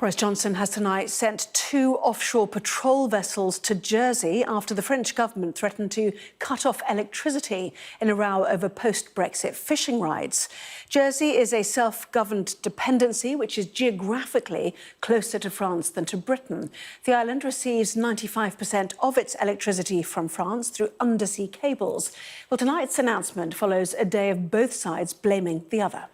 Boris Johnson has tonight sent 2 offshore patrol vessels to Jersey after the French government threatened to cut off electricity in a row over post-Brexit fishing rights. Jersey is a self-governed dependency which is geographically closer to France than to Britain. The island receives 95% of its electricity from France through undersea cables. Well, tonight's announcement follows a day of both sides blaming the other.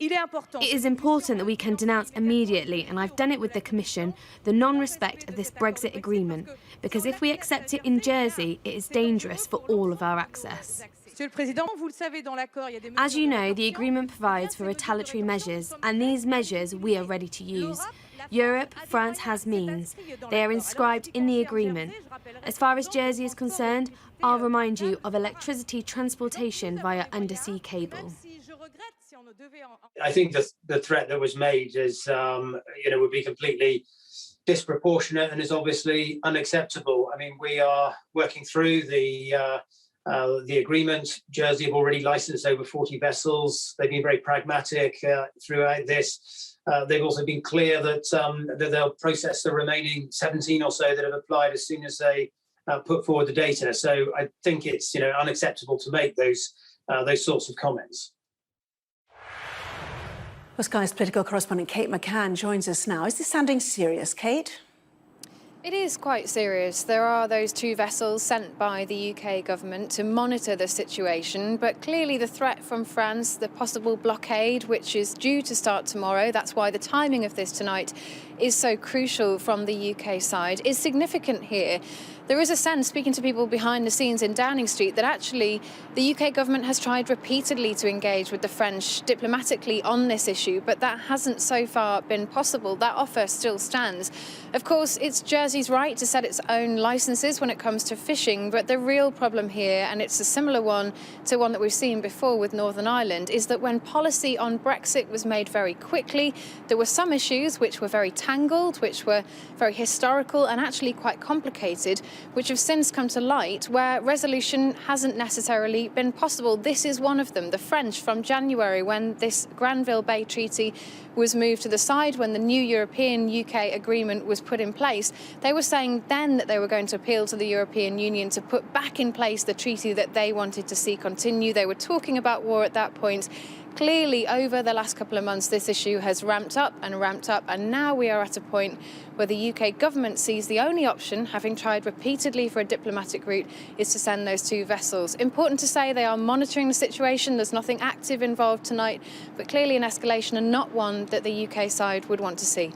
It is important that we can denounce immediately, and I've done it with the Commission, the non-respect of this Brexit agreement, because if we accept it in Jersey, it is dangerous for all of our access. As you know, the agreement provides for retaliatory measures, and these measures we are ready to use. Europe, France has means. They are inscribed in the agreement. As far as Jersey is concerned, I'll remind you of electricity transportation via undersea cable. I think the threat that was made is, would be completely disproportionate and is obviously unacceptable. I mean, we are working through the agreement. Jersey have already licensed over 40 vessels. They've been very pragmatic throughout this. They've also been clear that they'll process the remaining 17 or so that have applied as soon as they put forward the data. So I think it's unacceptable to make those sorts of comments. Well, Sky's political correspondent Kate McCann joins us now. Is this sounding serious, Kate? It is quite serious. There are those 2 vessels sent by the UK government to monitor the situation, but clearly the threat from France, the possible blockade, which is due to start tomorrow, that's why the timing of this tonight is so crucial from the UK side, is significant here. There is a sense, speaking to people behind the scenes in Downing Street, that actually the UK government has tried repeatedly to engage with the French diplomatically on this issue, but that hasn't so far been possible. That offer still stands. Of course, it's Jersey's right to set its own licences when it comes to fishing, but the real problem here, and it's a similar one to one that we've seen before with Northern Ireland, is that when policy on Brexit was made very quickly, there were some issues which were very tangled, which were very historical and actually quite complicated, which have since come to light where resolution hasn't necessarily been possible. This is one of them. The French, from January, when this Granville Bay Treaty was moved to the side, when the new European-UK agreement was put in place, they were saying then that they were going to appeal to the European Union to put back in place the treaty that they wanted to see continue. They were talking about war at that point. Clearly, over the last couple of months, this issue has ramped up, and now we are at a point where the UK government sees the only option, having tried repeatedly for a diplomatic route, is to send those 2 vessels. Important to say they are monitoring the situation. There's nothing active involved tonight, but clearly an escalation and not one that the UK side would want to see.